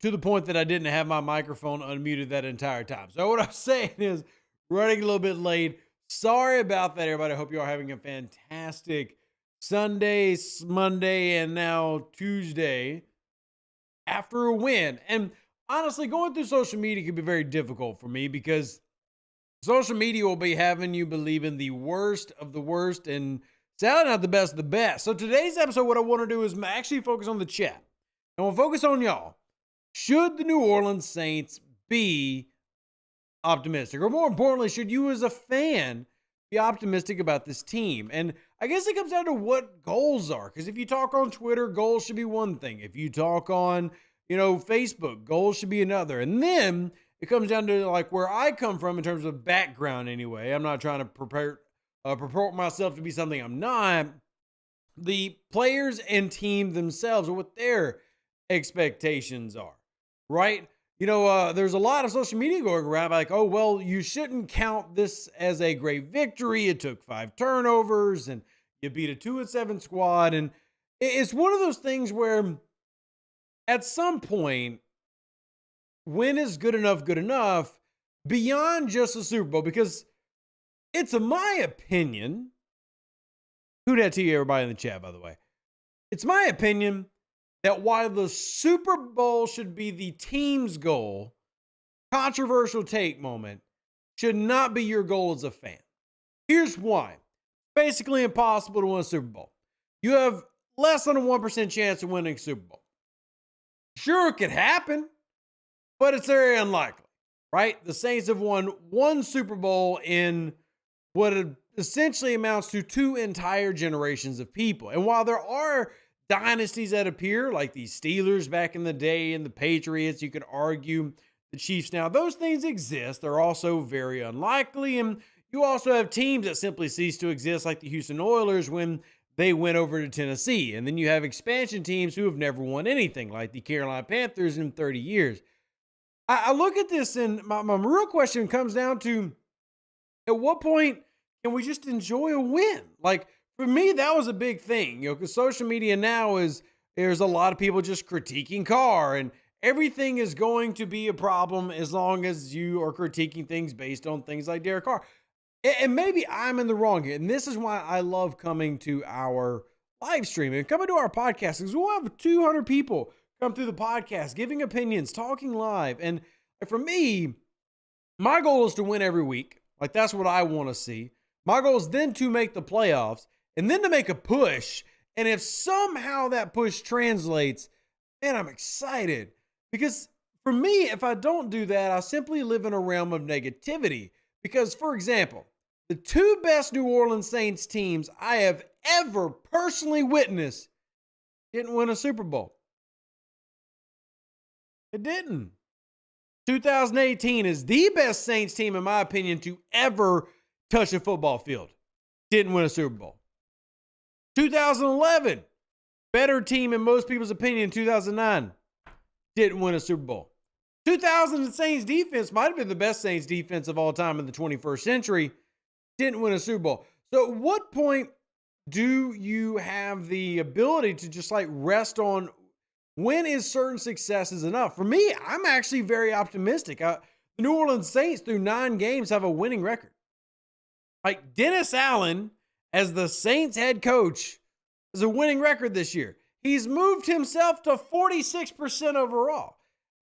to the point that I didn't have my microphone unmuted that entire time. So what I'm saying is running a little bit late. Sorry about that, everybody. I hope you are having a fantastic Sunday, Monday, and now Tuesday after a win. And honestly, going through social media can be very difficult for me because social media will be having you believe in the worst of the worst and sounding not the best of the best. So today's episode, what I want to do is actually focus on the chat. I want to focus on y'all. Should the New Orleans Saints be optimistic? Or more importantly, should you as a fan be optimistic about this team? And I guess it comes down to what goals are. Because if you talk on Twitter, goals should be one thing. If you talk on, Facebook, goals should be another. And then it comes down to like where I come from in terms of background anyway. I'm not trying to purport myself to be something I'm not. The players and team themselves, or what their expectations are, right? There's a lot of social media going around like, oh, well, you shouldn't count this as a great victory. It took 5 turnovers and you beat a 2-7 squad. And it's one of those things where at some point, when is good enough beyond just the Super Bowl? Because it's my opinion. Who that to you, everybody in the chat, by the way? It's my opinion that while the Super Bowl should be the team's goal, controversial take moment, should not be your goal as a fan. Here's why. Basically impossible to win a Super Bowl. You have less than a 1% chance of winning a Super Bowl. Sure, it could happen, but it's very unlikely, right? The Saints have won one Super Bowl in what essentially amounts to 2 entire generations of people. And while there are dynasties that appear, like the Steelers back in the day and the Patriots, you could argue the Chiefs now, those things exist. They're also very unlikely. And you also have teams that simply cease to exist, like the Houston Oilers when they went over to Tennessee. And then you have expansion teams who have never won anything, like the Carolina Panthers in 30 years. I look at this and my real question comes down to, at what point can we just enjoy a win? Like, for me, that was a big thing, because social media now there's a lot of people just critiquing Carr, and everything is going to be a problem as long as you are critiquing things based on things like Derek Carr. And maybe I'm in the wrong here. And this is why I love coming to our live stream and coming to our podcast, because we'll have 200 people come through the podcast, giving opinions, talking live. And for me, my goal is to win every week. Like, that's what I want to see. My goal is then to make the playoffs and then to make a push. And if somehow that push translates, man, I'm excited. Because for me, if I don't do that, I simply live in a realm of negativity. Because, for example, the 2 best New Orleans Saints teams I have ever personally witnessed didn't win a Super Bowl. It didn't. 2018 is the best Saints team, in my opinion, to ever touch a football field. Didn't win a Super Bowl. 2011, better team in most people's opinion. 2009, didn't win a Super Bowl. 2000 Saints defense might have been the best Saints defense of all time in the 21st century. Didn't win a Super Bowl. So at what point do you have the ability to just like rest on when is certain success is enough? For me, I'm actually very optimistic. The New Orleans Saints through 9 games have a winning record. Like Dennis Allen as the Saints head coach has a winning record this year. He's moved himself to 46% overall.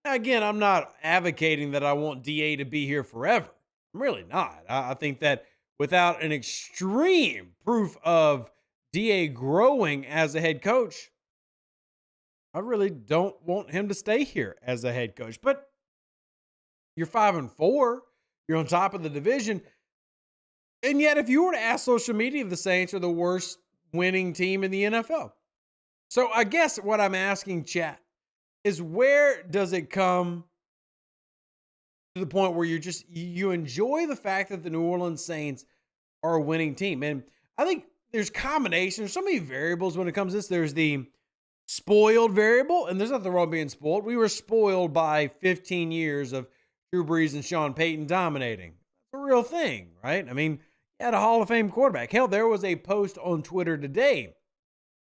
Now, again, I'm not advocating that I want DA to be here forever. I'm really not. I think that without an extreme proof of DA growing as a head coach, I really don't want him to stay here as a head coach. But you're 5-4. You're on top of the division. And yet, if you were to ask social media, the Saints are the worst winning team in the NFL. So I guess what I'm asking chat is, where does it come to the point where you enjoy the fact that the New Orleans Saints are a winning team? And I think there's combinations. There's so many variables when it comes to this. There's the spoiled variable, and there's nothing wrong being spoiled. We were spoiled by 15 years of Drew Brees and Sean Payton dominating. It's a real thing, right? I mean, you had a Hall of Fame quarterback. Hell, there was a post on Twitter today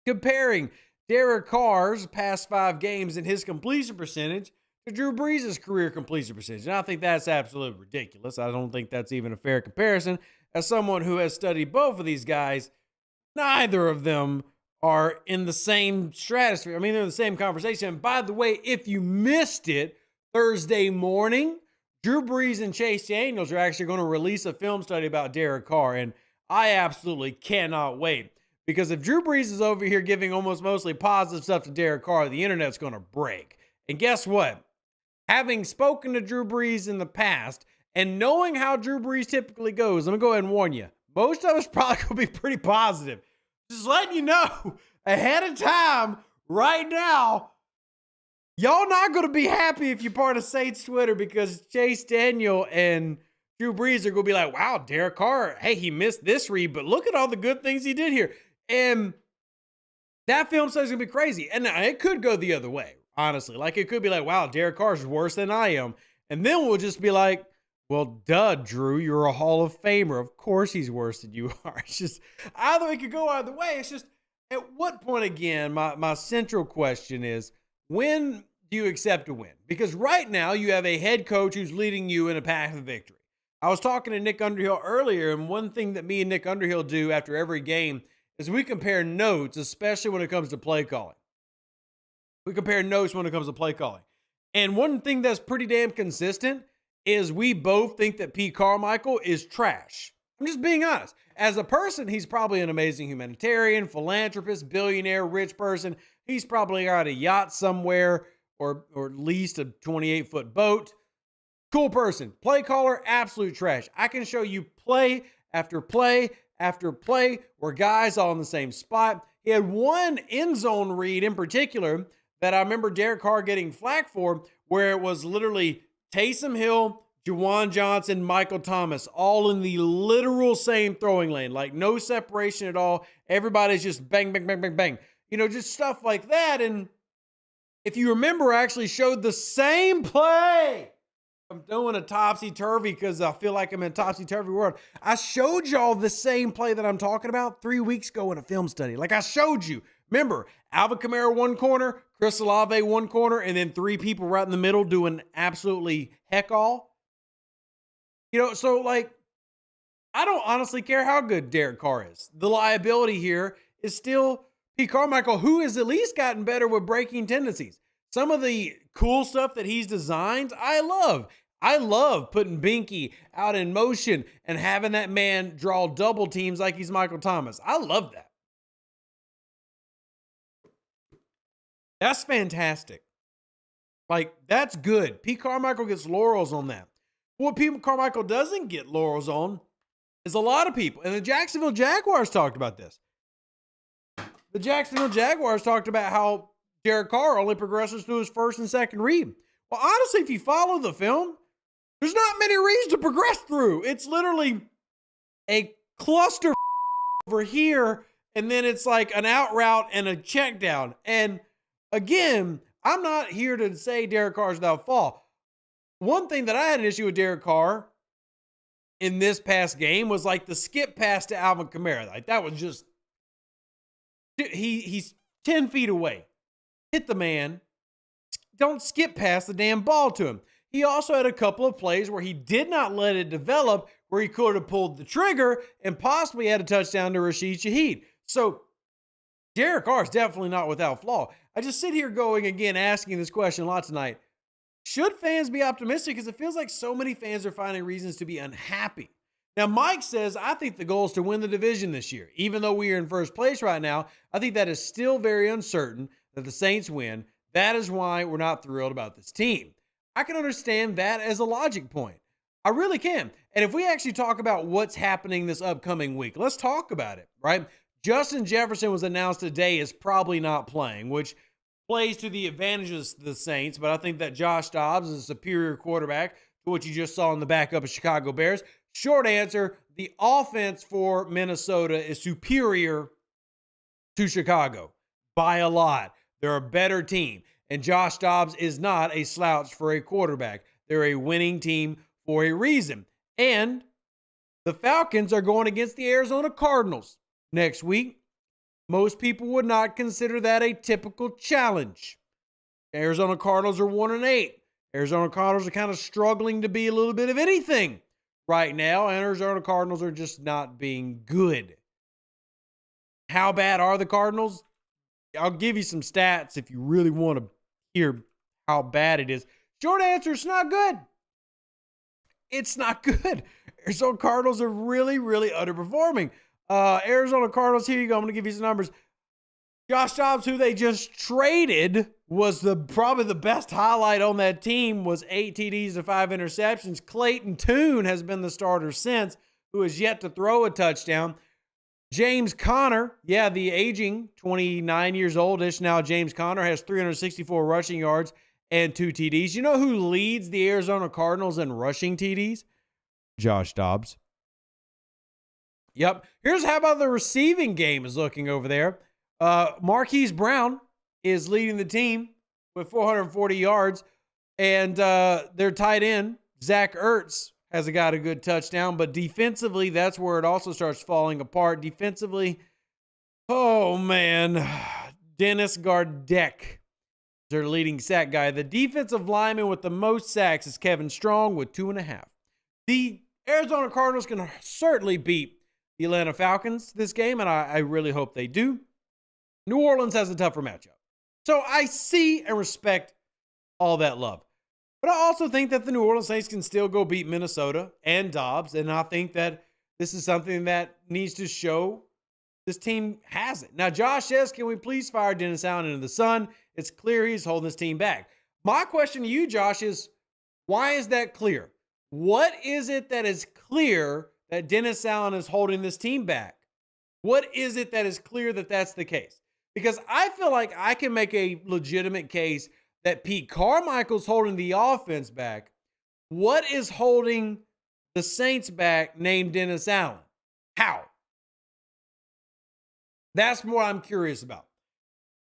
comparing Derek Carr's past 5 games and his completion percentage to Drew Brees' career completion percentage. And I think that's absolutely ridiculous. I don't think that's even a fair comparison. As someone who has studied both of these guys, neither of them are in the same stratosphere. I mean, they're in the same conversation. And by the way, if you missed it, Thursday morning, Drew Brees and Chase Daniels are actually going to release a film study about Derek Carr. And I absolutely cannot wait. Because if Drew Brees is over here giving almost mostly positive stuff to Derek Carr, the internet's going to break. And guess what? Having spoken to Drew Brees in the past and knowing how Drew Brees typically goes, let me go ahead and warn you. Most of us probably going to be pretty positive. Just letting you know ahead of time right now, y'all not going to be happy if you're part of Saints Twitter because Chase Daniel and Drew Brees are going to be like, wow, Derek Carr, hey, he missed this read, but look at all the good things he did here. And that film says it's going to be crazy. And it could go the other way, honestly. Like, it could be like, wow, Derek Carr's worse than I am. And then we'll just be like, well, duh, Drew, you're a Hall of Famer. Of course he's worse than you are. It's just, either it could go either way. It's just, at what point, again, my central question is, when do you accept a win? Because right now, you have a head coach who's leading you in a path of victory. I was talking to Nick Underhill earlier, and one thing that me and Nick Underhill do after every game is we compare notes, especially when it comes to play calling. We compare notes when it comes to play calling. And one thing that's pretty damn consistent is we both think that Pete Carmichael is trash. I'm just being honest. As a person, he's probably an amazing humanitarian, philanthropist, billionaire, rich person. He's probably got a yacht somewhere or at least a 28-foot boat. Cool person. Play caller, absolute trash. I can show you play after play after play where guys all in the same spot. He had one end zone read in particular that I remember Derek Carr getting flack for, where it was literally Taysom Hill, Juwan Johnson, Michael Thomas, all in the literal same throwing lane, like no separation at all. Everybody's just bang, bang, bang, bang, bang. You know, just stuff like that. And if you remember, I actually showed the same play. I'm doing a topsy-turvy because I feel like I'm in a topsy-turvy world. I showed y'all the same play that I'm talking about 3 weeks ago in a film study. Like I showed you. Remember, Alvin Kamara one corner, Chris Olave one corner, and then three people right in the middle doing absolutely heck all. You know, so like, I don't honestly care how good Derek Carr is. The liability here is still Pete Carmichael, who has at least gotten better with breaking tendencies. Some of the cool stuff that he's designed, I love. I love putting Binky out in motion and having that man draw double teams like he's Michael Thomas. I love that. That's fantastic. Like, that's good. Pete Carmichael gets laurels on that. What Pete Carmichael doesn't get laurels on is a lot of people. And the Jacksonville Jaguars talked about this. The Jacksonville Jaguars talked about how Derek Carr only progresses through his first and second read. Well, honestly, if you follow the film, there's not many reads to progress through. It's literally a cluster over here, and then it's like an out route and a check down. And again, I'm not here to say Derek Carr's without fault. One thing that I had an issue with Derek Carr in this past game was like the skip pass to Alvin Kamara. Like that was just, he's 10 feet away. Hit the man. Don't skip past the damn ball to him. He also had a couple of plays where he did not let it develop, where he could have pulled the trigger and possibly had a touchdown to Rashid Shaheed. So Derek Carr is definitely not without flaw. I just sit here going again, asking this question a lot tonight. Should fans be optimistic? Because it feels like so many fans are finding reasons to be unhappy. Now, Mike says, I think the goal is to win the division this year. Even though we are in first place right now, I think that is still very uncertain that the Saints win. That is why we're not thrilled about this team. I can understand that as a logic point. I really can. And if we actually talk about what's happening this upcoming week, let's talk about it, right? Justin Jefferson was announced today as probably not playing, which plays to the advantages of the Saints, but I think that Josh Dobbs is a superior quarterback to what you just saw in the backup of Chicago Bears. Short answer, the offense for Minnesota is superior to Chicago by a lot. They're a better team, and Josh Dobbs is not a slouch for a quarterback. They're a winning team for a reason. And the Falcons are going against the Arizona Cardinals next week. Most people would not consider that a typical challenge. Arizona Cardinals are 1-8. Arizona Cardinals are kind of struggling to be a little bit of anything right now, and Arizona Cardinals are just not being good. How bad are the Cardinals? I'll give you some stats if you really want to hear how bad it is. Short answer, it's not good. It's not good. Arizona Cardinals are really, really underperforming. Arizona Cardinals, here you go. I'm going to give you some numbers. Josh Dobbs, who they just traded, was probably the best highlight on that team, was 8 TDs and 5 interceptions. Clayton Tune has been the starter since, who has yet to throw a touchdown. James Conner, the aging 29 years oldish now. James Conner has 364 rushing yards and 2 TDs. You know who leads the Arizona Cardinals in rushing TDs? Josh Dobbs. Yep. Here's how about the receiving game is looking over there. Marquise Brown is leading the team with 440 yards. And their tight end, Zach Ertz, has got a good touchdown. But defensively, that's where it also starts falling apart. Defensively, oh, man. Dennis Gardeck, their leading sack guy. The defensive lineman with the most sacks is Kevin Strong with 2.5. The Arizona Cardinals can certainly beat the Atlanta Falcons this game, and I really hope they do. New Orleans has a tougher matchup. So I see and respect all that love. But I also think that the New Orleans Saints can still go beat Minnesota and Dobbs, and I think that this is something that needs to show this team has it. Now, Josh says, can we please fire Dennis Allen into the sun? It's clear he's holding this team back. My question to you, Josh, is why is that clear? What is it that is clear that Dennis Allen is holding this team back? What is it that is clear that that's the case? Because I feel like I can make a legitimate case that Pete Carmichael's holding the offense back. What is holding the Saints back named Dennis Allen? How? That's what I'm curious about.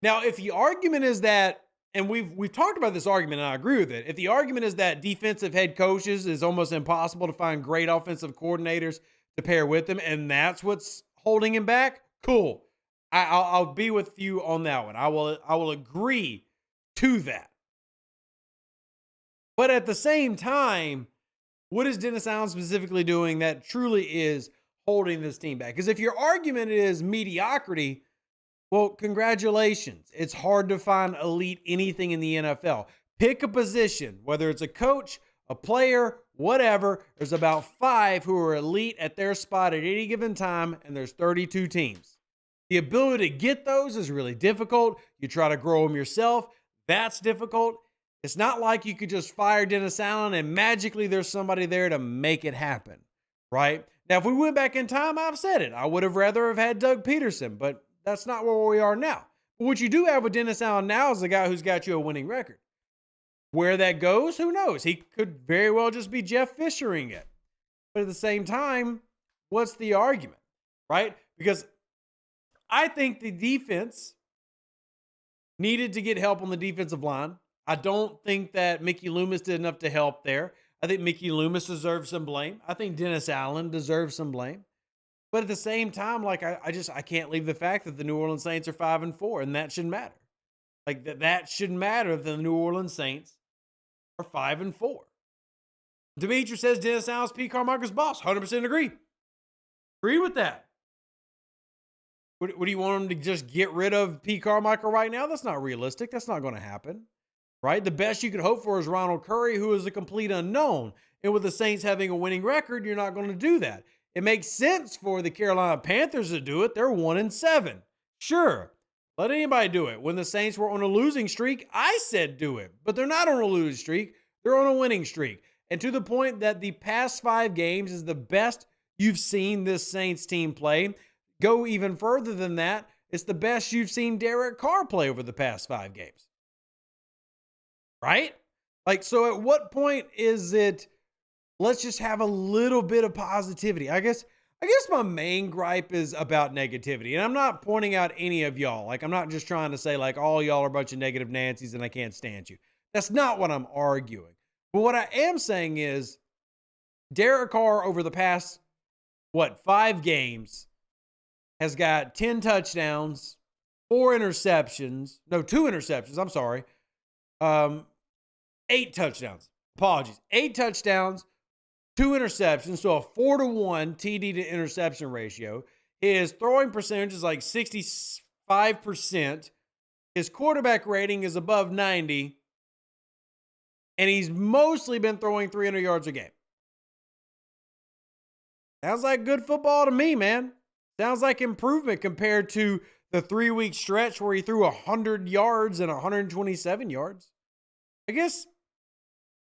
Now, if the argument is that, and we've talked about this argument, and I agree with it. If the argument is that defensive head coaches is almost impossible to find great offensive coordinators to pair with them, and that's what's holding him back, cool. I'll be with you on that one. I will agree to that. But at the same time, what is Dennis Allen specifically doing that truly is holding this team back? Because if your argument is mediocrity, well, congratulations. It's hard to find elite anything in the NFL. Pick a position, whether it's a coach, a player, whatever. There's about 5 who are elite at their spot at any given time, and there's 32 teams. The ability to get those is really difficult. You try to grow them yourself. That's difficult. It's not like you could just fire Dennis Allen and magically there's somebody there to make it happen, right? Now, if we went back in time, I've said it. I would have rather have had Doug Peterson, but that's not where we are now. But what you do have with Dennis Allen now is the guy who's got you a winning record. Where that goes, who knows? He could very well just be Jeff Fishering it. But at the same time, what's the argument, right? Because I think the defense needed to get help on the defensive line. I don't think that Mickey Loomis did enough to help there. I think Mickey Loomis deserves some blame. I think Dennis Allen deserves some blame. But at the same time, like I can't leave the fact that the New Orleans Saints are 5-4, and that shouldn't matter. Like that shouldn't matter if the New Orleans Saints are 5-4. Demetrius says Dennis Allen's Pete Carmichael's boss. 100% agree. Agree with that. What do you want him to just get rid of Pete Carmichael right now? That's not realistic. That's not going to happen, right? The best you could hope for is Ronald Curry, who is a complete unknown. And with the Saints having a winning record, you're not going to do that. It makes sense for the Carolina Panthers to do it. They're 1-7. Sure, let anybody do it. When the Saints were on a losing streak, I said do it. But they're not on a losing streak. They're on a winning streak. And to the point that the past 5 games is the best you've seen this Saints team play. Go even further than that, it's the best you've seen Derek Carr play over the past 5 games. Right? Like, so at what point is it, let's just have a little bit of positivity? I guess my main gripe is about negativity. And I'm not pointing out any of y'all. Like, I'm not just trying to say, like, all y'all are a bunch of negative Nancys and I can't stand you. That's not what I'm arguing. But what I am saying is, Derek Carr over the past, 5 games, has got 10 touchdowns, 2 interceptions. I'm sorry. 8 touchdowns. Apologies. 8 touchdowns, 2 interceptions, so a 4-to-1 TD to interception ratio. His throwing percentage is like 65%. His quarterback rating is above 90. And he's mostly been throwing 300 yards a game. Sounds like good football to me, man. Sounds like improvement compared to the 3-week stretch where he threw 100 yards and 127 yards. I guess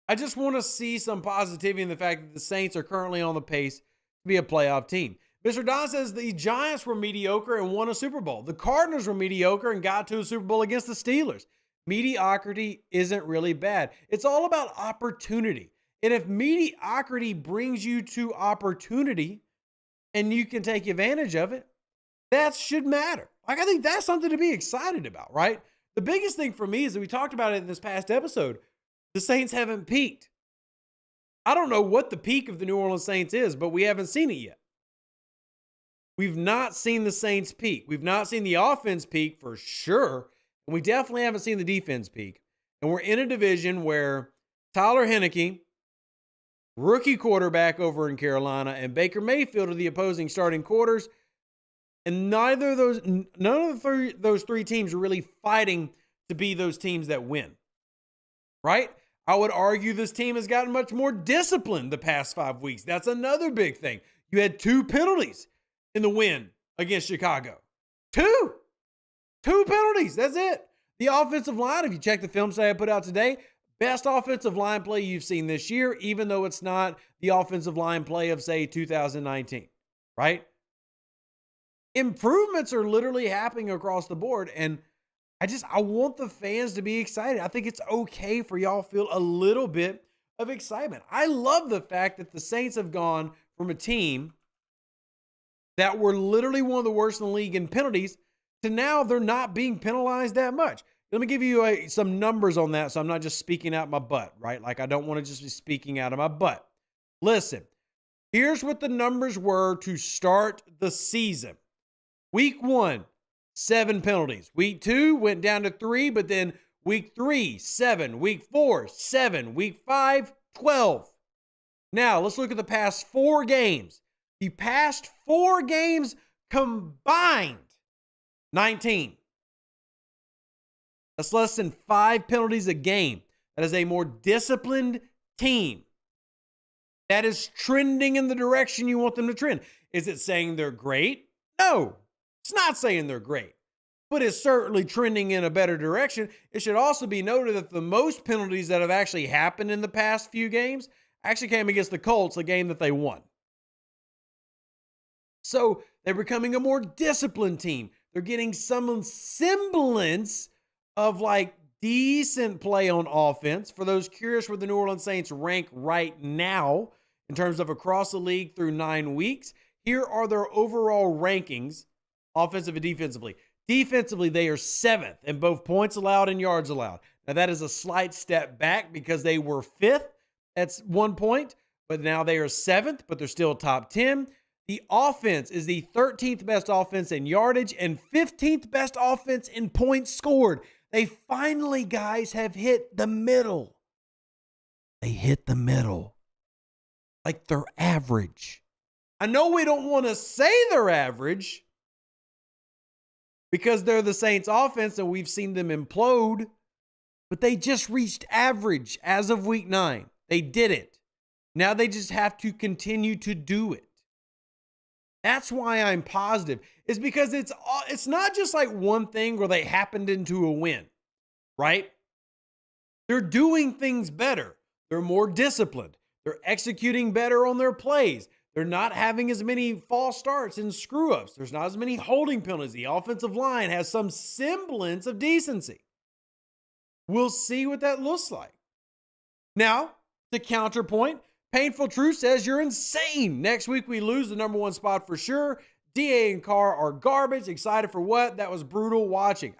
I just want to see some positivity in the fact that the Saints are currently on the pace to be a playoff team. Mr. Don says the Giants were mediocre and won a Super Bowl. The Cardinals were mediocre and got to a Super Bowl against the Steelers. Mediocrity isn't really bad. It's all about opportunity. And if mediocrity brings you to opportunity and you can take advantage of it, that should matter. Like, I think that's something to be excited about, right? The biggest thing for me is that we talked about it in this past episode. The Saints haven't peaked. I don't know what the peak of the New Orleans Saints is, but we haven't seen it yet. We've not seen the Saints peak. We've not seen the offense peak for sure. And we definitely haven't seen the defense peak. And we're in a division where Tyler Heineke, rookie quarterback over in Carolina, and Baker Mayfield are the opposing starting quarters. And none of those three teams are really fighting to be those teams that win. Right? I would argue this team has gotten much more disciplined the past 5 weeks. That's another big thing. You had 2 penalties in the win against Chicago. 2 penalties. That's it. The offensive line, if you check the film study I put out today, best offensive line play you've seen this year, even though it's not the offensive line play of, say, 2019, right? Improvements are literally happening across the board, and I want the fans to be excited. I think it's okay for y'all to feel a little bit of excitement. I love the fact that the Saints have gone from a team that were literally one of the worst in the league in penalties to now they're not being penalized that much. Let me give you some numbers on that so I'm not just speaking out my butt, right? Like, I don't want to just be speaking out of my butt. Listen, here's what the numbers were to start the season. Week 1, 7 penalties. Week 2 went down to 3, but then week 3, 7. Week 4, 7. Week 5, 12. Now, let's look at the past 4 games. The past 4 games combined, 19. That's less than 5 penalties a game. That is a more disciplined team. That is trending in the direction you want them to trend. Is it saying they're great? No, it's not saying they're great, but it's certainly trending in a better direction. It should also be noted that the most penalties that have actually happened in the past few games actually came against the Colts, a game that they won. So they're becoming a more disciplined team. They're getting some semblance of like decent play on offense. For those curious where the New Orleans Saints rank right now in terms of across the league through 9 weeks, here are their overall rankings, offensive and defensively. Defensively, they are 7th in both points allowed and yards allowed. Now, that is a slight step back because they were 5th at one point, but now they are 7th, but they're still top 10. The offense is the 13th best offense in yardage and 15th best offense in points scored. They finally, guys, have hit the middle. They hit the middle. Like they're average. I know we don't want to say they're average because they're the Saints offense and we've seen them implode, but they just reached average as of week 9. They did it. Now they just have to continue to do it. That's why I'm positive. Is because it's not just like one thing where they happened into a win, right? They're doing things better. They're more disciplined. They're executing better on their plays. They're not having as many false starts and screw-ups. There's not as many holding penalties. The offensive line has some semblance of decency. We'll see what that looks like. Now, the counterpoint, Painful Truth says you're insane. Next week, we lose the number 1 spot for sure. DA and Carr are garbage. Excited for what? That was brutal watching.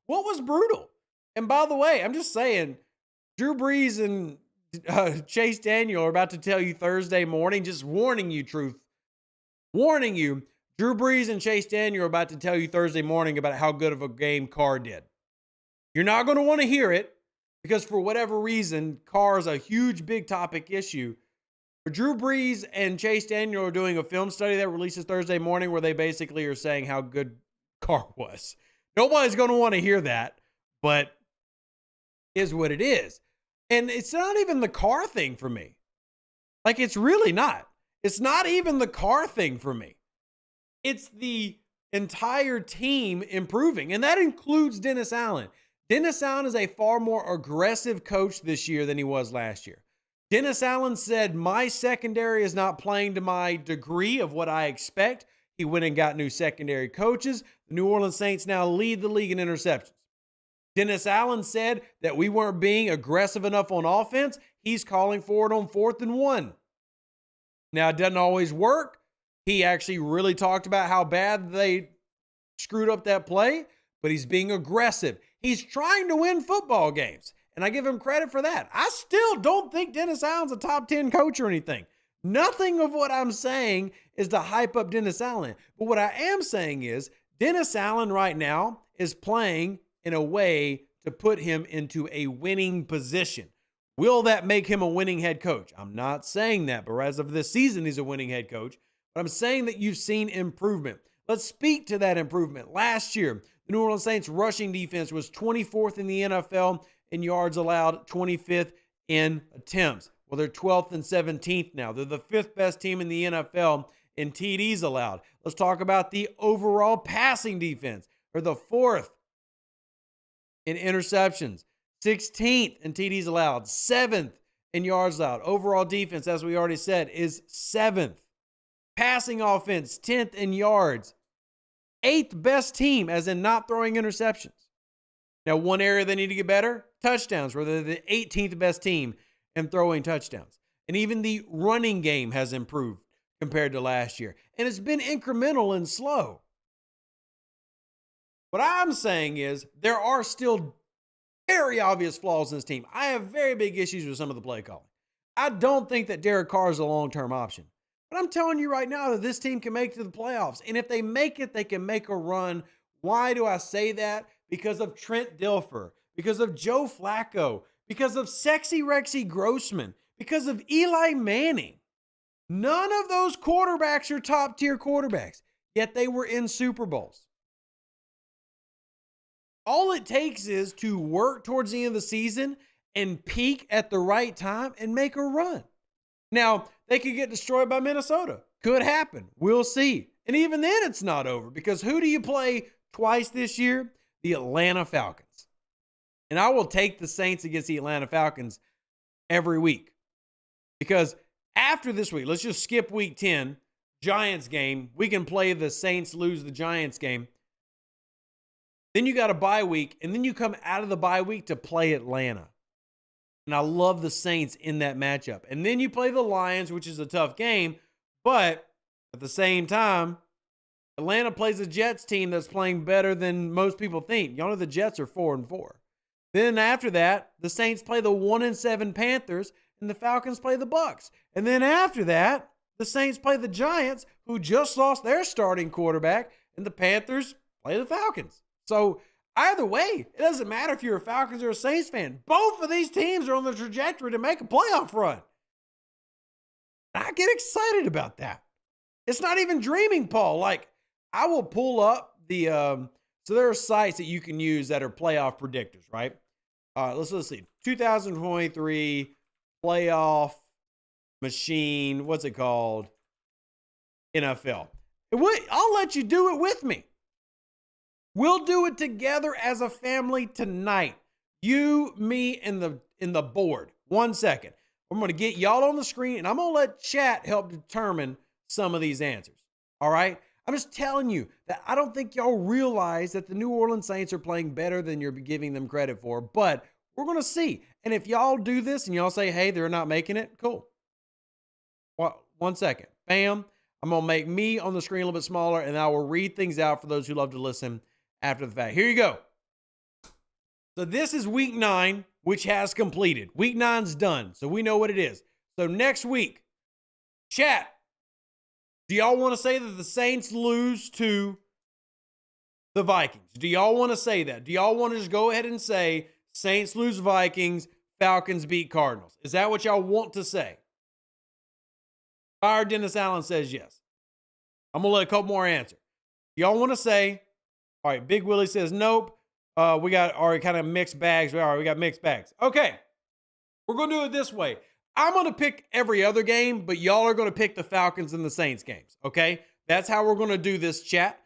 What was brutal? And by the way, I'm just saying, Drew Brees and Chase Daniel are about to tell you Thursday morning, just warning you, Truth. Warning you, Drew Brees and Chase Daniel are about to tell you Thursday morning about how good of a game Carr did. You're not going to want to hear it because for whatever reason, Carr is a huge, big topic issue. Drew Brees and Chase Daniel are doing a film study that releases Thursday morning where they basically are saying how good Carr was. Nobody's going to want to hear that, but is what it is. And it's not even the Carr thing for me. Like, it's really not. It's not even the Carr thing for me. It's the entire team improving, and that includes Dennis Allen. Dennis Allen is a far more aggressive coach this year than he was last year. Dennis Allen said, my secondary is not playing to my degree of what I expect. He went and got new secondary coaches. The New Orleans Saints now lead the league in interceptions. Dennis Allen said that we weren't being aggressive enough on offense. He's calling for it on 4th and 1. Now, it doesn't always work. He actually really talked about how bad they screwed up that play, but he's being aggressive. He's trying to win football games, and I give him credit for that. I still don't think Dennis Allen's a top 10 coach or anything. Nothing of what I'm saying is to hype up Dennis Allen. But what I am saying is Dennis Allen right now is playing in a way to put him into a winning position. Will that make him a winning head coach? I'm not saying that, but as of this season, he's a winning head coach. But I'm saying that you've seen improvement. Let's speak to that improvement. Last year, the New Orleans Saints rushing defense was 24th in the NFL in yards allowed, 25th in attempts. Well, they're 12th and 17th now. They're the 5th best team in the NFL in TDs allowed. Let's talk about the overall passing defense. They're the 4th in interceptions, 16th in TDs allowed, 7th in yards allowed. Overall defense, as we already said, is 7th. Passing offense, 10th in yards. 8th best team, as in not throwing interceptions. Now, one area they need to get better, touchdowns, where they're the 18th best team in throwing touchdowns. And even the running game has improved compared to last year. And it's been incremental and slow. What I'm saying is there are still very obvious flaws in this team. I have very big issues with some of the play calling. I don't think that Derek Carr is a long-term option. But I'm telling you right now that this team can make it to the playoffs. And if they make it, they can make a run. Why do I say that? Because of Trent Dilfer, because of Joe Flacco, because of Sexy Rexy Grossman, because of Eli Manning. None of those quarterbacks are top-tier quarterbacks, yet they were in Super Bowls. All it takes is to work towards the end of the season and peak at the right time and make a run. Now, they could get destroyed by Minnesota. Could happen. We'll see. And even then, it's not over, because who do you play twice this year? The Atlanta Falcons. And I will take the Saints against the Atlanta Falcons every week. Because after this week, let's just skip week 10, Giants game. We can play the Saints lose the Giants game. Then you got a bye week, and then you come out of the bye week to play Atlanta. And I love the Saints in that matchup. And then you play the Lions, which is a tough game. But at the same time, Atlanta plays a Jets team that's playing better than most people think. Y'all know the Jets are 4-4. Then after that, the Saints play the 1-7 Panthers, and the Falcons play the Bucks. And then after that, the Saints play the Giants, who just lost their starting quarterback, and the Panthers play the Falcons. So either way, it doesn't matter if you're a Falcons or a Saints fan. Both of these teams are on the trajectory to make a playoff run. I get excited about that. It's not even dreaming, Paul. Like, I will pull up the so there are sites that you can use that are playoff predictors, right? Let's see. 2023 playoff machine. What's it called? NFL. I'll let you do it with me. We'll do it together as a family tonight. You, me, and the board. 1 second. I'm going to get y'all on the screen, and I'm going to let chat help determine some of these answers. All right? I'm just telling you that I don't think y'all realize that the New Orleans Saints are playing better than you're giving them credit for, but we're going to see. And if y'all do this and y'all say, hey, they're not making it, cool. Well, 1 second. Bam. I'm going to make me on the screen a little bit smaller, and I will read things out for those who love to listen after the fact. Here you go. So this is week 9, which has completed. Week 9's done, so we know what it is. So next week, chat, do y'all want to say that the Saints lose to the Vikings? Do y'all want to say that? Do y'all want to just go ahead and say Saints lose Vikings, Falcons beat Cardinals. Is that what y'all want to say? Fire Dennis Allen says yes. I'm going to let a couple more answer. Y'all want to say, all right, Big Willie says nope. We got already kind of mixed bags. All right, we got mixed bags. Okay, we're going to do it this way. I'm going to pick every other game, but y'all are going to pick the Falcons and the Saints games, okay? That's how we're going to do this, chat.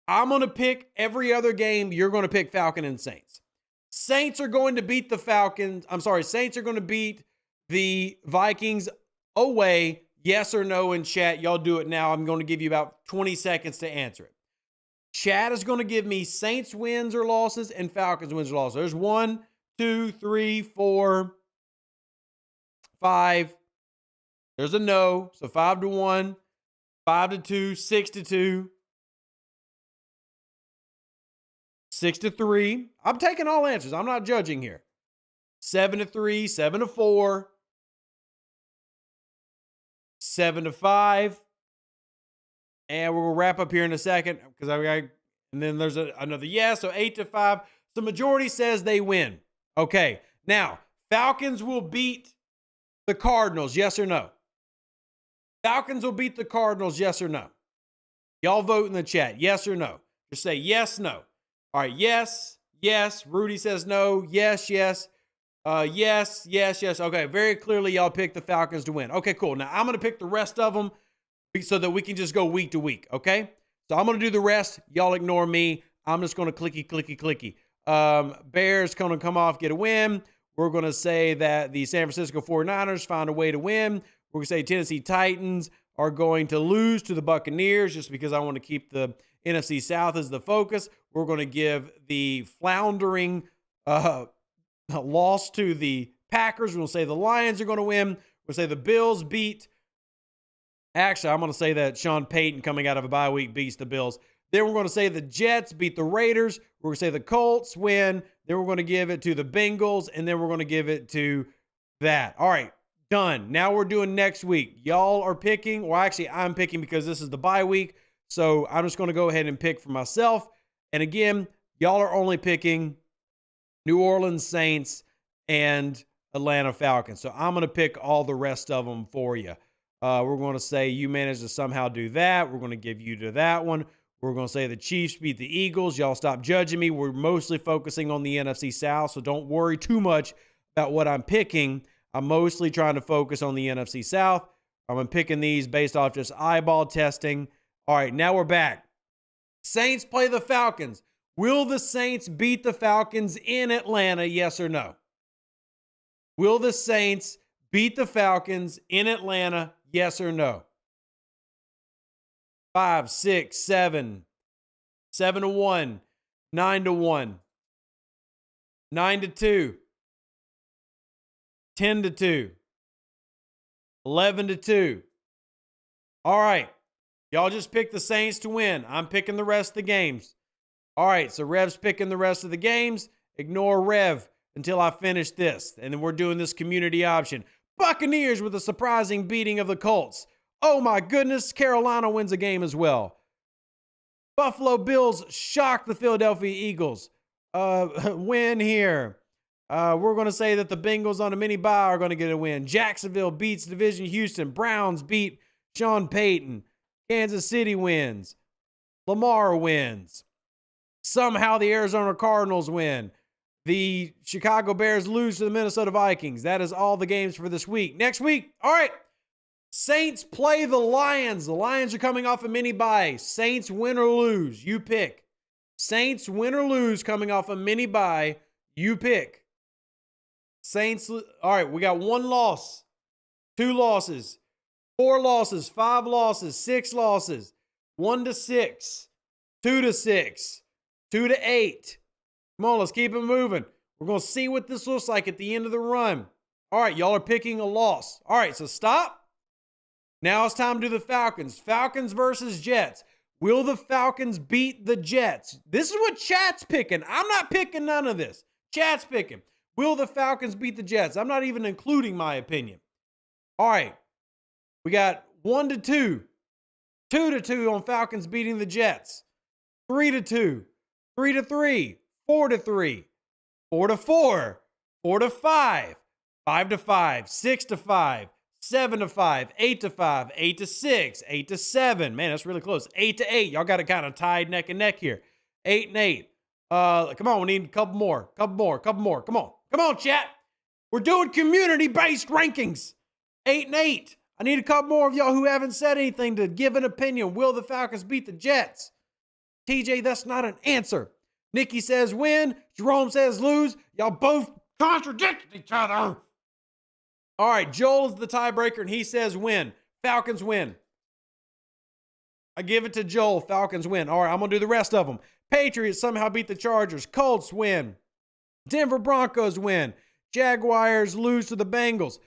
I'm going to pick every other game. You're going to pick Falcon and Saints. Saints are going to beat the Falcons. I'm sorry, Saints are going to beat the Vikings away. Yes or no in chat. Y'all do it now. I'm going to give you about 20 seconds to answer it. Chat is going to give me Saints wins or losses and Falcons wins or losses. There's 1, 2, 3, 4, 5. There's a no. So 5-1, 5-2, 6-2, 6-3. I'm taking all answers. I'm not judging here. 7-3, 7-4, 7-5. And we'll wrap up here in a second because and then there's another yes. So 8-5. So majority says they win. Okay. Now, Falcons will beat the Cardinals. Yes or no? Falcons will beat the Cardinals. Yes or no? Y'all vote in the chat. Yes or no? Just say yes, no. All right. Yes, yes. Rudy says no. Yes, yes. Yes, yes, yes. Okay. Very clearly, y'all picked the Falcons to win. Okay, cool. Now I'm going to pick the rest of them so that we can just go week to week, okay? So I'm going to do the rest. Y'all ignore me. I'm just going to clicky, clicky, clicky. Bears going to come off, get a win. We're going to say that the San Francisco 49ers found a way to win. We're going to say Tennessee Titans are going to lose to the Buccaneers just because I want to keep the NFC South as the focus. We're going to give the floundering loss to the Packers. We're going to say the Lions are going to win. We're going to say the Bills beat. Actually, I'm going to say that Sean Payton coming out of a bye week beats the Bills. Then we're going to say the Jets beat the Raiders. We're going to say the Colts win. Then we're going to give it to the Bengals. And then we're going to give it to that. All right, done. Now we're doing next week. Y'all are picking. Well, actually, I'm picking because this is the bye week. So I'm just going to go ahead and pick for myself. And again, y'all are only picking New Orleans Saints and Atlanta Falcons. So I'm going to pick all the rest of them for you. We're going to say you managed to somehow do that. We're going to give you to that one. We're going to say the Chiefs beat the Eagles. Y'all stop judging me. We're mostly focusing on the NFC South, so don't worry too much about what I'm picking. I'm mostly trying to focus on the NFC South. I'm picking these based off just eyeball testing. All right, now we're back. Saints play the Falcons. Will the Saints beat the Falcons in Atlanta, yes or no? Will the Saints beat the Falcons in Atlanta, yes or no? 5, 6, 7, 7-1, 9-1, 9-2, 10-2, 11-2. All right. Y'all just pick the Saints to win. I'm picking the rest of the games. All right. So Rev's picking the rest of the games. Ignore Rev until I finish this. And then we're doing this community option. Buccaneers with a surprising beating of the Colts. Oh my goodness, Carolina wins a game as well. Buffalo Bills shock the Philadelphia Eagles. Win here. We're going to say that the Bengals on a mini bye are going to get a win. Jacksonville beats Division Houston. Browns beat Sean Payton. Kansas City wins. Lamar wins. Somehow the Arizona Cardinals win. The Chicago Bears lose to the Minnesota Vikings. That is all the games for this week. Next week, all right. Saints play the Lions. The Lions are coming off a mini bye. Saints win or lose. You pick. Saints win or lose coming off a mini bye. You pick. Saints. All right, we got 1 loss, 2 losses, 4 losses, 5 losses, 6 losses, 1-6, 2-6, 2-8. Come on, let's keep it moving. We're going to see what this looks like at the end of the run. All right, y'all are picking a loss. All right, so stop. Now it's time to do the Falcons. Falcons versus Jets. Will the Falcons beat the Jets? This is what chat's picking. I'm not picking none of this. Chat's picking. Will the Falcons beat the Jets? I'm not even including my opinion. All right. We got 1-2. 2-2 on Falcons beating the Jets. 3-2. 3-3. 4-3. 4-4. 4-5, 5-5, 6-5, 7-5, 8-5, 8-6, 8-7. Man, that's really close. 8-8. Y'all got it kind of tied neck and neck here. 8-8. Come on, we need a couple more. Come on, chat. We're doing community-based rankings. 8-8. I need a couple more of y'all who haven't said anything to give an opinion. Will the Falcons beat the Jets? TJ, that's not an answer. Nikki says win. Jerome says lose. Y'all both contradict each other. All right, Joel is the tiebreaker, and he says win. Falcons win. I give it to Joel. Falcons win. All right, I'm going to do the rest of them. Patriots somehow beat the Chargers. Colts win. Denver Broncos win. Jaguars lose to the Bengals.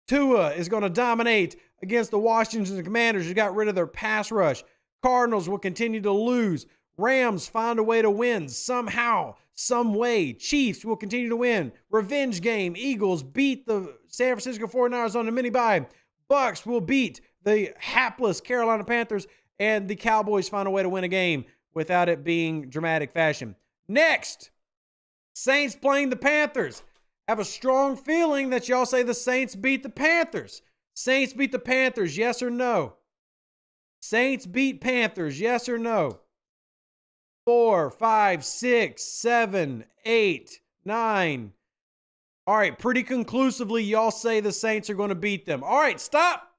Tua is going to dominate against the Washington Commanders who got rid of their pass rush. Cardinals will continue to lose. Rams find a way to win somehow, some way. Chiefs will continue to win. Revenge game. Eagles beat the San Francisco 49ers on a mini bye. Bucks will beat the hapless Carolina Panthers, and the Cowboys find a way to win a game without it being dramatic fashion. Next, Saints playing the Panthers. I have a strong feeling that y'all say the Saints beat the Panthers. Saints beat the Panthers, yes or no? Saints beat Panthers, yes or no? 4, 5, 6, 7, 8, 9. All right, pretty conclusively, y'all say the Saints are going to beat them. All right, stop.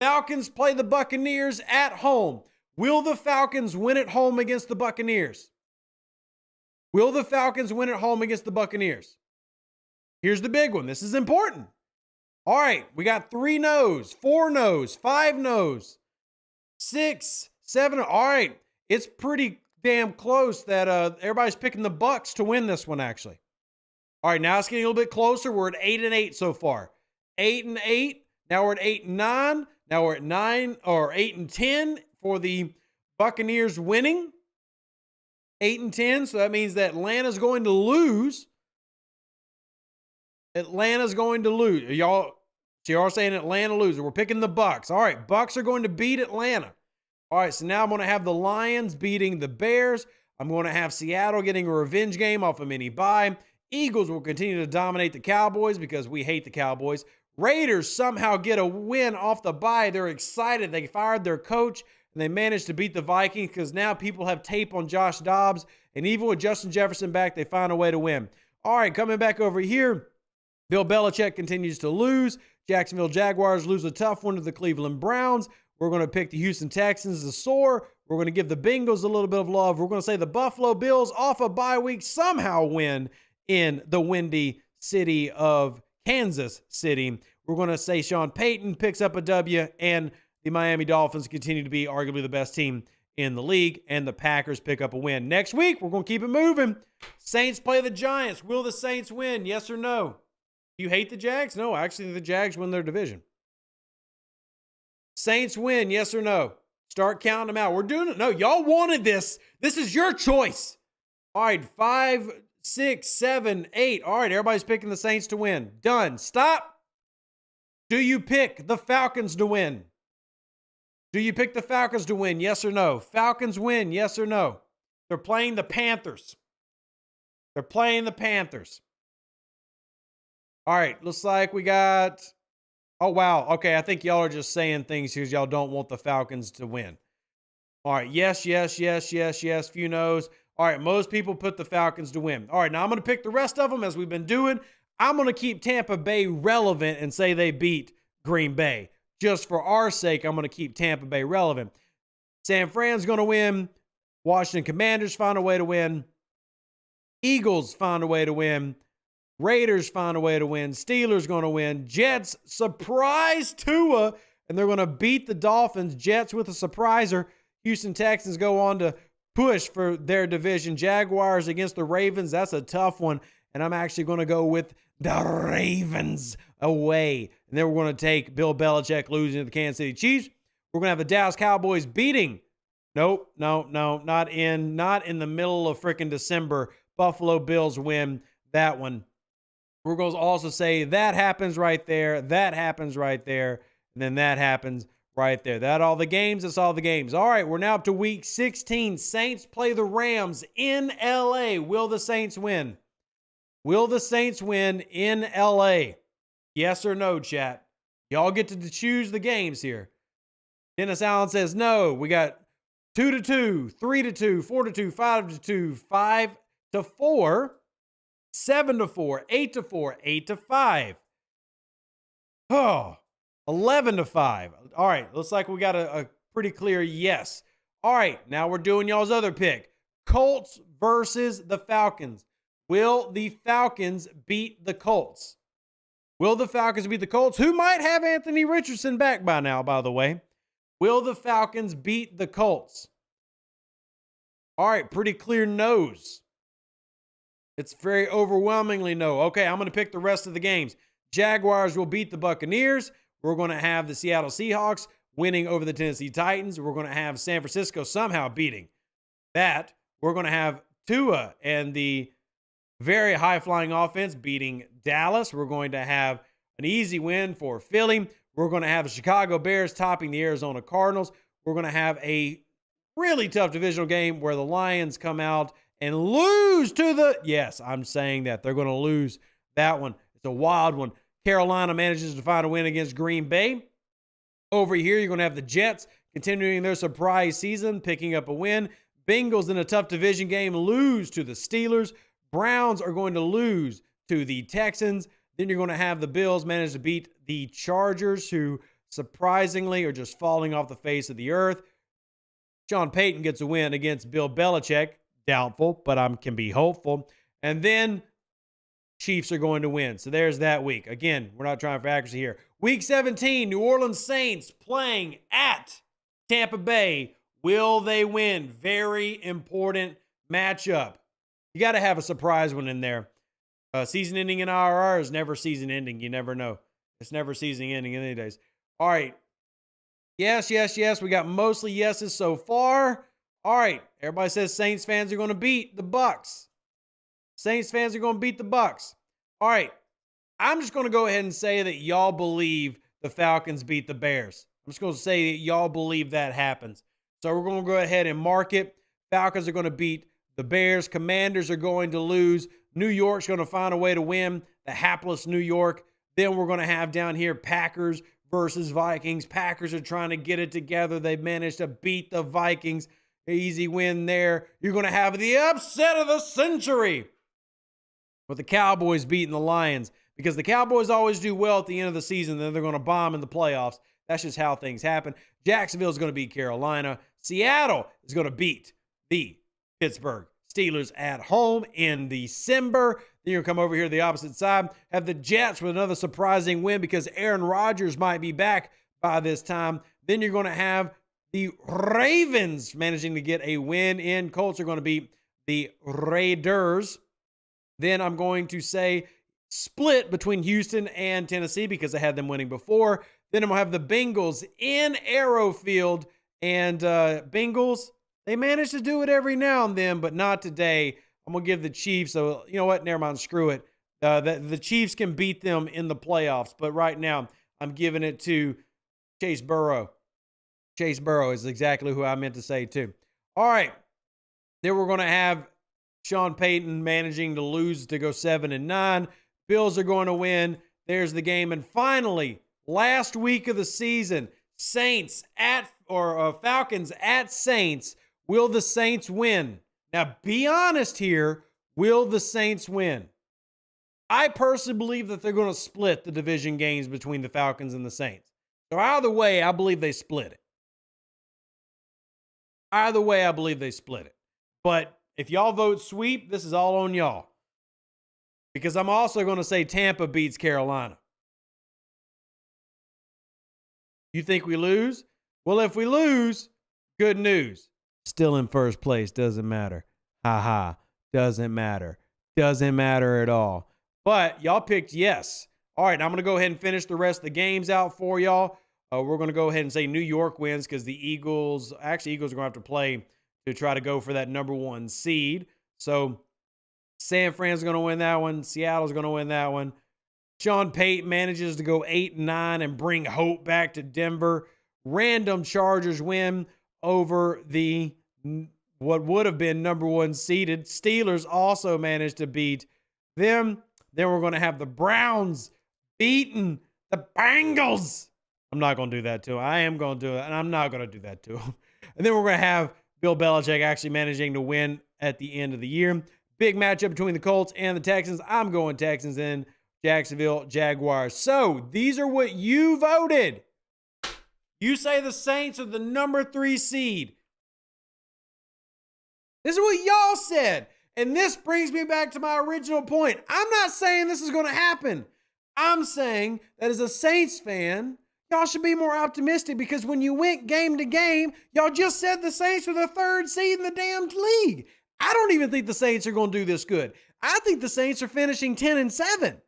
Falcons play the Buccaneers at home. Will the Falcons win at home against the Buccaneers? Will the Falcons win at home against the Buccaneers? Here's the big one. This is important. All right, we got 3 no's, 4 no's, 5 no's, 6, 7. All right, it's pretty damn close that everybody's picking the Bucs to win this one, actually. All right, now it's getting a little bit closer. We're at 8-8 so far. 8-8. Now we're at 8-9. Now we're at 9 or 8-10 for the Buccaneers winning. 8-10. So that means that Atlanta's going to lose. Atlanta's going to lose. Y'all are saying Atlanta loses. We're picking the Bucs. All right, Bucs are going to beat Atlanta. All right, so now I'm going to have the Lions beating the Bears. I'm going to have Seattle getting a revenge game off a mini bye. Eagles will continue to dominate the Cowboys because we hate the Cowboys. Raiders somehow get a win off the bye. They're excited. They fired their coach, and they managed to beat the Vikings because now people have tape on Josh Dobbs. And even with Justin Jefferson back, they find a way to win. All right, coming back over here, Bill Belichick continues to lose. Jacksonville Jaguars lose a tough one to the Cleveland Browns. We're going to pick the Houston Texans as sore. We're going to give the Bengals a little bit of love. We're going to say the Buffalo Bills off a bye week somehow win in the windy city of Kansas City. We're going to say Sean Payton picks up a W, and the Miami Dolphins continue to be arguably the best team in the league, and the Packers pick up a win. Next week, we're going to keep it moving. Saints play the Giants. Will the Saints win? Yes or no? You hate the Jags? No, I actually think the Jags win their division. Saints win, yes or no? Start counting them out. We're doing it. No, y'all wanted this. This is your choice. All right, 5, 6, 7, 8. All right, everybody's picking the Saints to win. Done. Stop. Do you pick the Falcons to win? Do you pick the Falcons to win? Yes or no? Falcons win, yes or no? They're playing the Panthers. They're playing the Panthers. All right, looks like we got... Oh, wow. Okay, I think y'all are just saying things because y'all don't want the Falcons to win. All right, yes. Few no's. All right, most people put the Falcons to win. All right, now I'm going to pick the rest of them as we've been doing. I'm going to keep Tampa Bay relevant and say they beat Green Bay. Just for our sake, I'm going to keep Tampa Bay relevant. San Fran's going to win. Washington Commanders find a way to win. Eagles find a way to win. Raiders find a way to win. Steelers going to win. Jets surprise Tua, and they're going to beat the Dolphins. Jets with a surpriser. Houston Texans go on to push for their division. Jaguars against the Ravens. That's a tough one, and I'm actually going to go with the Ravens away. And then we're going to take Bill Belichick losing to the Kansas City Chiefs. We're going to have the Dallas Cowboys beating. Nope, no, not in the middle of freaking December. Buffalo Bills win that one. We're going to also say that happens right there, that happens right there, and then that happens right there. That's all the games. All right, we're now up to week 16. Saints play the Rams in L.A. Will the Saints win? Will the Saints win in LA? Yes or no, chat? Y'all get to choose the games here. Dennis Allen says no. We got 2-2, 3-2, 4-2, 5-2, 5-4, 7-4, 8-4, 8-5. Oh, 11-5. All right, looks like we got a pretty clear yes. All right, now we're doing y'all's other pick. Colts versus the Falcons. Will the Falcons beat the Colts? Will the Falcons beat the Colts? Who might have Anthony Richardson back by now, by the way. Will the Falcons beat the Colts? All right, pretty clear no's. It's very overwhelmingly no. Okay, I'm going to pick the rest of the games. Jaguars will beat the Buccaneers. We're going to have the Seattle Seahawks winning over the Tennessee Titans. We're going to have San Francisco somehow beating that. We're going to have Tua and the very high-flying offense beating Dallas. We're going to have an easy win for Philly. We're going to have the Chicago Bears topping the Arizona Cardinals. We're going to have a really tough divisional game where the Lions come out and lose to the... Yes, I'm saying that. They're going to lose that one. It's a wild one. Carolina manages to find a win against Green Bay. Over here, you're going to have the Jets continuing their surprise season, picking up a win. Bengals in a tough division game lose to the Steelers. Browns are going to lose to the Texans. Then you're going to have the Bills manage to beat the Chargers, who surprisingly are just falling off the face of the earth. Sean Payton gets a win against Bill Belichick. Doubtful, but I can be hopeful. And then Chiefs are going to win. So there's that week. Again, we're not trying for accuracy here. Week 17, New Orleans Saints playing at Tampa Bay. Will they win? Very important matchup. You got to have a surprise one in there. Season ending in IRR is never season ending. You never know. It's never season ending in any days. All right. Yes, yes, yes. We got mostly yeses so far. All right. Everybody says Saints fans are going to beat the Bucks. Saints fans are going to beat the Bucks. All right. I'm just going to go ahead and say that y'all believe the Falcons beat the Bears. I'm just going to say that y'all believe that happens. So we're going to go ahead and mark it. Falcons are going to beat the Bears. Commanders are going to lose. New York's going to find a way to win. The hapless New York. Then we're going to have down here Packers versus Vikings. Packers are trying to get it together. They've managed to beat the Vikings. Easy win there. You're going to have the upset of the century with the Cowboys beating the Lions, because the Cowboys always do well at the end of the season. Then they're going to bomb in the playoffs. That's just how things happen. Jacksonville is going to beat Carolina. Seattle is going to beat the Pittsburgh Steelers at home in December. Then you're going to come over here to the opposite side, have the Jets with another surprising win because Aaron Rodgers might be back by this time. Then you're going to have the Ravens managing to get a win in. Colts are going to beat the Raiders. Then I'm going to say split between Houston and Tennessee because I had them winning before. Then I'm going to have the Bengals in Arrowfield. And Bengals, they manage to do it every now and then, but not today. I'm going to give the Chiefs, so you know what? Never mind, screw it. The Chiefs can beat them in the playoffs, but right now I'm giving it to Chase Burrow. Chase Burrow is exactly who I meant to say too. All right. Then we're going to have Sean Payton managing to lose to go 7-9. Bills are going to win. There's the game. And finally, last week of the season, Falcons at Saints. Will the Saints win? Now, be honest here. Will the Saints win? I personally believe that they're going to split the division games between the Falcons and the Saints. So either way, I believe they split it. Either way, I believe they split it. But if y'all vote sweep, this is all on y'all. Because I'm also going to say Tampa beats Carolina. You think we lose? Well, if we lose, good news. Still in first place. Doesn't matter. Ha ha. Doesn't matter. Doesn't matter at all. But y'all picked yes. All right, I'm going to go ahead and finish the rest of the games out for y'all. We're going to go ahead and say New York wins because the Eagles are going to have to play to try to go for that number 1 seed. So San Fran's going to win that one. Seattle's going to win that one. Sean Payton manages to go 8-9 and bring hope back to Denver. Random Chargers win over what would have been number 1 seeded. Steelers also managed to beat them. Then we're going to have the Browns beating the Bengals. I'm not going to do that to him. I am going to do it, and I'm not going to do that to him. And then we're going to have Bill Belichick actually managing to win at the end of the year. Big matchup between the Colts and the Texans. I'm going Texans and Jacksonville Jaguars. So these are what you voted. You say the Saints are the number 3 seed. This is what y'all said. And this brings me back to my original point. I'm not saying this is going to happen. I'm saying that as a Saints fan, y'all should be more optimistic, because when you went game to game, y'all just said the Saints were the 3rd seed in the damn league. I don't even think the Saints are going to do this good. I think the Saints are finishing 10-7.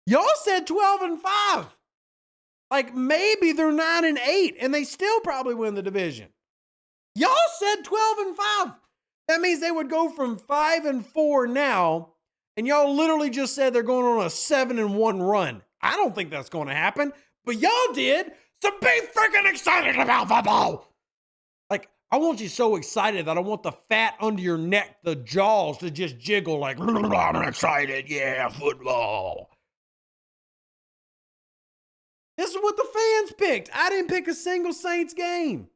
Y'all said 12-5. Like maybe they're 9-8 and they still probably win the division. Y'all said 12-5. That means they would go from 5-4 now, and y'all literally just said they're going on a 7-1 run. I don't think that's going to happen, but y'all did. So be freaking excited about football. Like, I want you so excited that I want the fat under your neck, the jaws to just jiggle like, I'm excited. Yeah, football. This is what the fans picked. I didn't pick a single Saints game.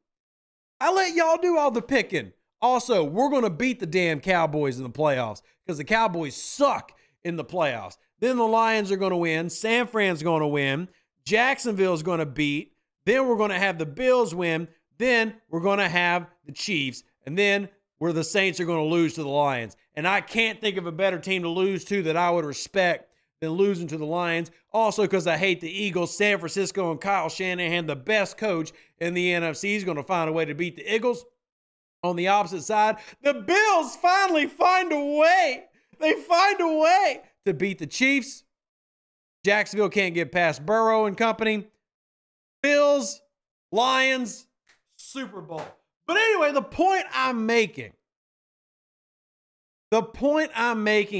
I let y'all do all the picking. Also, we're going to beat the damn Cowboys in the playoffs because the Cowboys suck in the playoffs. Then the Lions are going to win. San Fran's going to win. Jacksonville's going to beat. Then we're going to have the Bills win. Then we're going to have the Chiefs. And then the Saints are going to lose to the Lions. And I can't think of a better team to lose to that I would respect than losing to the Lions. Also, because I hate the Eagles, San Francisco, and Kyle Shanahan, the best coach in the NFC, is going to find a way to beat the Eagles. On the opposite side, the Bills finally find a way. They find a way to beat the Chiefs. Jacksonville can't get past Burrow and company. Bills, Lions, Super Bowl. But anyway, the point I'm making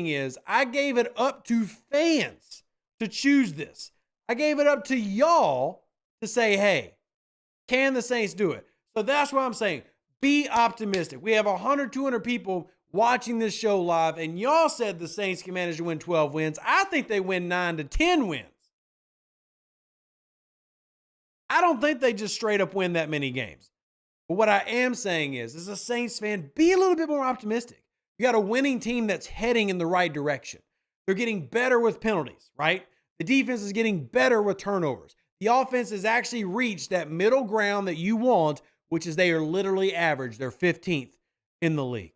is I gave it up to fans to choose this. I gave it up to y'all to say, hey, can the Saints do it? So that's what I'm saying. Be optimistic. We have 100, 200 people watching this show live, and y'all said the Saints can manage to win 12 wins. I think they win 9-10 wins. I don't think they just straight up win that many games. But what I am saying is, as a Saints fan, be a little bit more optimistic. You got a winning team that's heading in the right direction. They're getting better with penalties, right? The defense is getting better with turnovers. The offense has actually reached that middle ground that you want, which is they are literally average. They're 15th in the league.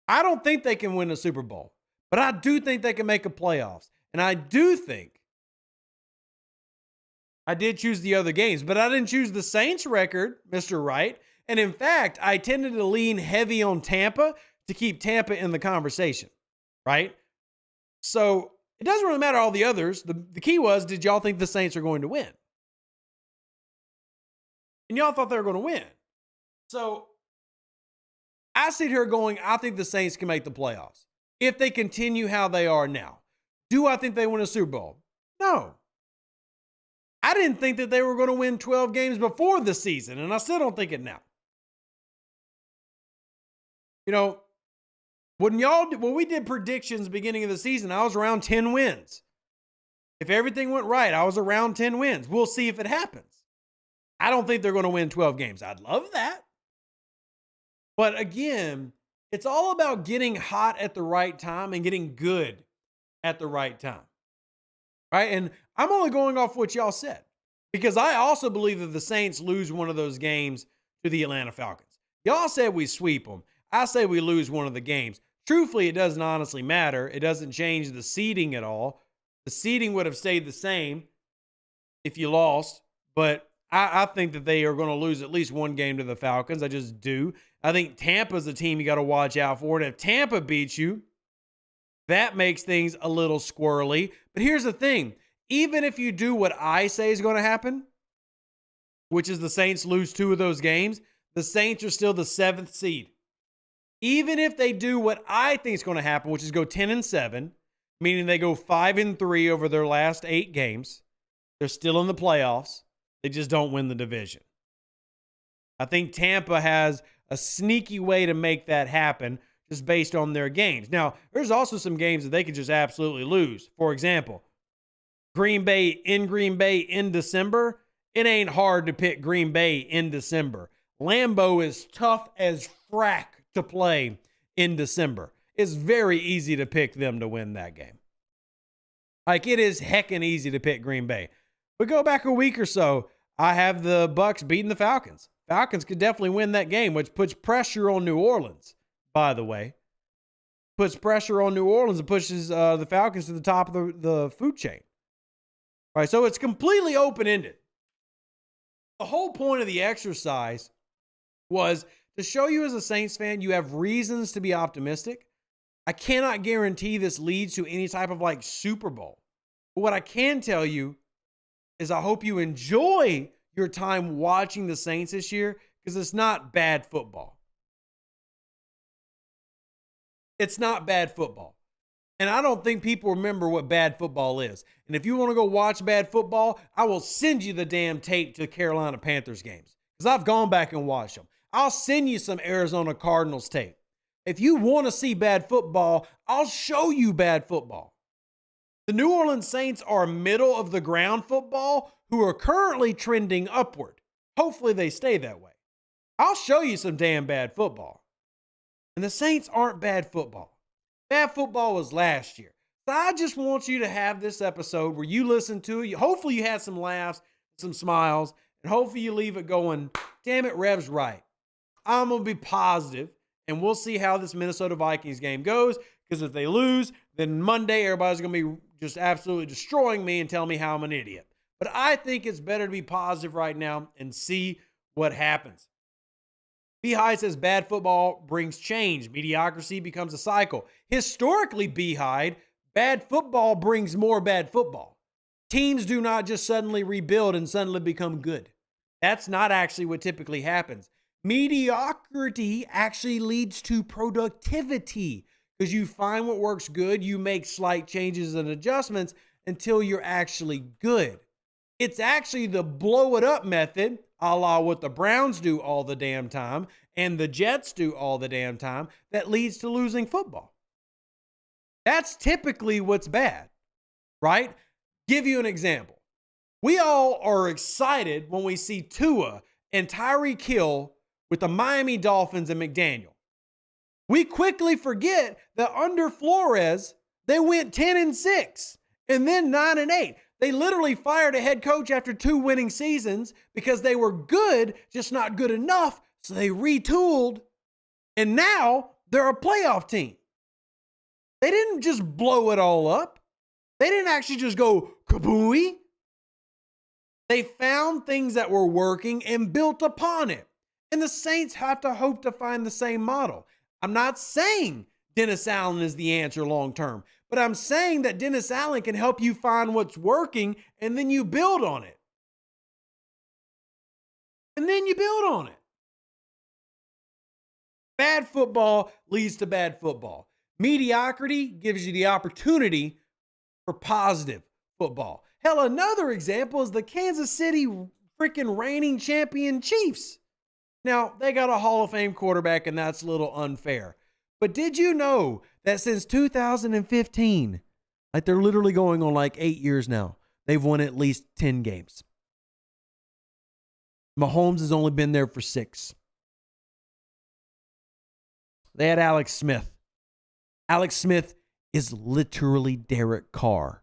I don't think they can win a Super Bowl, but I do think they can make a playoffs. And I do think I did choose the other games, but I didn't choose the Saints record, Mr. Wright. And in fact, I tended to lean heavy on Tampa to keep Tampa in the conversation, right? So it doesn't really matter all the others. The key was, did y'all think the Saints are going to win? And y'all thought they were going to win. So I sit here going, I think the Saints can make the playoffs if they continue how they are now. Do I think they win a Super Bowl? No. I didn't think that they were going to win 12 games before the season, and I still don't think it now. You know, when we did predictions beginning of the season, I was around 10 wins. If everything went right, I was around 10 wins. We'll see if it happens. I don't think they're going to win 12 games. I'd love that. But again, it's all about getting hot at the right time and getting good at the right time. Right? And I'm only going off what y'all said, because I also believe that the Saints lose one of those games to the Atlanta Falcons. Y'all said we sweep them. I say we lose one of the games. Truthfully, it doesn't honestly matter. It doesn't change the seeding at all. The seeding would have stayed the same if you lost, but I think that they are going to lose at least one game to the Falcons. I just do. I think Tampa's a team you got to watch out for. And if Tampa beats you, that makes things a little squirrely. But here's the thing. Even if you do what I say is going to happen, which is the Saints lose 2 of those games, the Saints are still the 7th seed. Even if they do what I think is going to happen, which is go 10-7, meaning they go 5-3 over their last 8 games, they're still in the playoffs. They just don't win the division. I think Tampa has a sneaky way to make that happen. just based on their games. Now, there's also some games that they could just absolutely lose. For example, Green Bay in December. It ain't hard to pick Green Bay in December. Lambeau is tough as frack to play in December. It's very easy to pick them to win that game. Like, it is heckin' easy to pick Green Bay. But go back a week or so, I have the Bucks beating the Falcons. Falcons could definitely win that game, which puts pressure on New Orleans, by the way. Puts pressure on New Orleans and pushes the Falcons to the top of the food chain. All right, so it's completely open-ended. The whole point of the exercise was to show you as a Saints fan, you have reasons to be optimistic. I cannot guarantee this leads to any type of like Super Bowl. But what I can tell you is I hope you enjoy your time watching the Saints this year, because it's not bad football. It's not bad football. And I don't think people remember what bad football is. And if you want to go watch bad football, I will send you the damn tape to Carolina Panthers games, because I've gone back and watched them. I'll send you some Arizona Cardinals tape. If you want to see bad football, I'll show you bad football. The New Orleans Saints are middle of the ground football who are currently trending upward. Hopefully they stay that way. I'll show you some damn bad football. And the Saints aren't bad football. Bad football was last year. So I just want you to have this episode where you listen to it. Hopefully you had some laughs, some smiles, and hopefully you leave it going, damn it, Rev's right. I'm going to be positive, and we'll see how this Minnesota Vikings game goes, because if they lose, then Monday everybody's going to be just absolutely destroying me and telling me how I'm an idiot. But I think it's better to be positive right now and see what happens. Beehive says bad football brings change. Mediocrity becomes a cycle. Historically, Beehive, bad football brings more bad football. Teams do not just suddenly rebuild and suddenly become good. That's not actually what typically happens. Mediocrity actually leads to productivity, because you find what works good, you make slight changes and adjustments until you're actually good. It's actually the blow it up method, a la what the Browns do all the damn time and the Jets do all the damn time, that leads to losing football. That's typically what's bad, right? Give you an example. We all are excited when we see Tua and Tyreek Hill with the Miami Dolphins and McDaniel. We quickly forget that under Flores, they went 10-6 and then 9-8. They literally fired a head coach after 2 winning seasons because they were good, just not good enough. So they retooled, and now they're a playoff team. They didn't just blow it all up. They didn't actually just go kabooey. They found things that were working and built upon it. And the Saints have to hope to find the same model. I'm not saying Dennis Allen is the answer long term, but I'm saying that Dennis Allen can help you find what's working, and then you build on it. And then you build on it. Bad football leads to bad football. Mediocrity gives you the opportunity for positive football. Hell, another example is the Kansas City freaking reigning champion Chiefs. Now, they got a Hall of Fame quarterback, and that's a little unfair. But did you know that since 2015, like they're literally going on like 8 years now, they've won at least 10 games? Mahomes has only been there for 6. They had Alex Smith. Alex Smith is literally Derek Carr.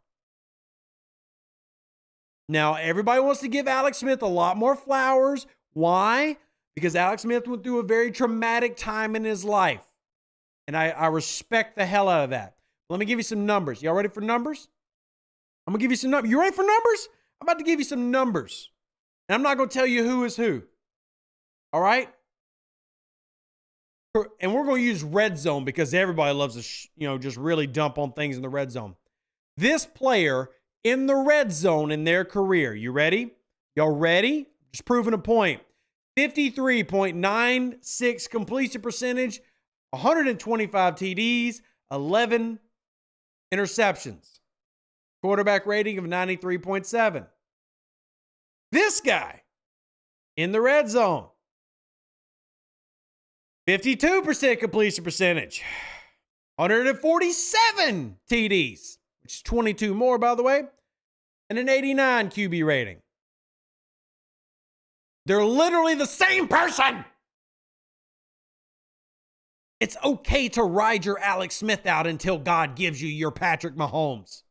Now, everybody wants to give Alex Smith a lot more flowers. Why? Because Alex Smith went through a very traumatic time in his life. And I respect the hell out of that. Let me give you some numbers. Y'all ready for numbers? I'm going to give you some numbers. You ready for numbers? I'm about to give you some numbers. And I'm not going to tell you who is who. All right? And we're going to use red zone because everybody loves to, just really dump on things in the red zone. This player in the red zone in their career. You ready? Y'all ready? Just proving a point. 53.96 completion percentage, 125 TDs, 11 interceptions. Quarterback rating of 93.7. This guy in the red zone, 52% completion percentage. 147 TDs, which is 22 more, by the way, and an 89 QB rating. They're literally the same person. It's okay to ride your Alex Smith out until God gives you your Patrick Mahomes.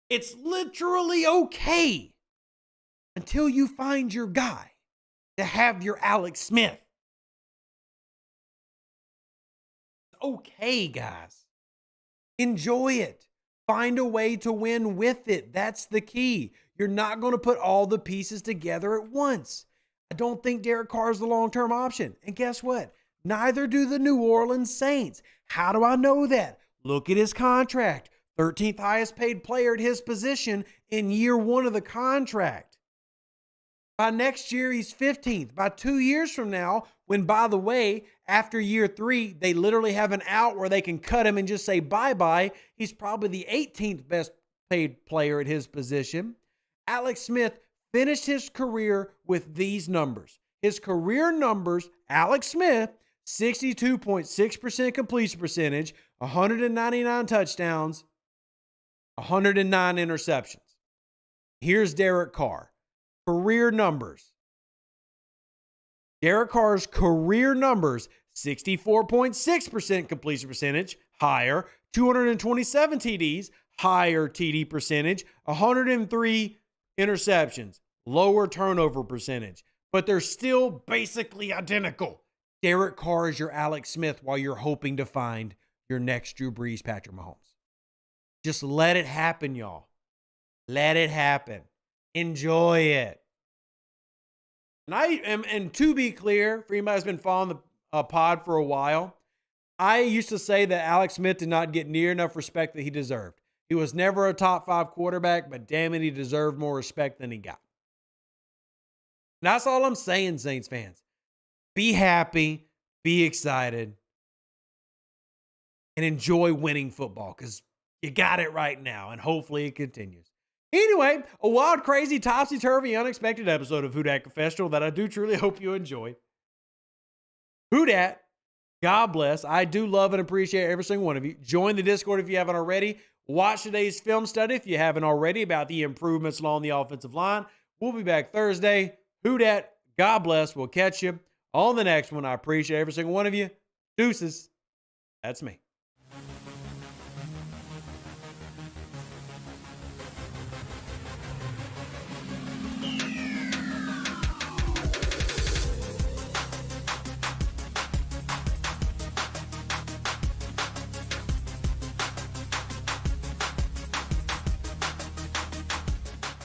It's literally okay until you find your guy to have your Alex Smith. Okay, guys. Enjoy it. Find a way to win with it. That's the key. You're not going to put all the pieces together at once. I don't think Derek Carr is the long-term option. And guess what? Neither do the New Orleans Saints. How do I know that? Look at his contract. 13th highest paid player at his position in year one of the contract. By next year, he's 15th. By 2 years from now, when, by the way, after year 3, they literally have an out where they can cut him and just say bye-bye, he's probably the 18th best paid player at his position. Alex Smith finished his career with these numbers. His career numbers, Alex Smith, 62.6% completion percentage, 199 touchdowns, 109 interceptions. Here's Derek Carr. Career numbers. Derek Carr's career numbers, 64.6% completion percentage, higher, 227 TDs, higher TD percentage, 103 interceptions, lower turnover percentage, but they're still basically identical. Derek Carr is your Alex Smith while you're hoping to find your next Drew Brees, Patrick Mahomes. Just let it happen, y'all. Let it happen. Enjoy it. And to be clear, for anybody who's been following the pod for a while, I used to say that Alex Smith did not get near enough respect that he deserved. He was never a top 5 quarterback, but damn it, he deserved more respect than he got. And that's all I'm saying, Saints fans. Be happy, be excited, and enjoy winning football because you got it right now, and hopefully it continues. Anyway, a wild, crazy, topsy-turvy, unexpected episode of Who Dat Confessional that I do truly hope you enjoy. Who Dat, God bless. I do love and appreciate every single one of you. Join the Discord if you haven't already. Watch today's film study if you haven't already about the improvements along the offensive line. We'll be back Thursday. Who Dat, God bless. We'll catch you on the next one. I appreciate every single one of you. Deuces. That's me.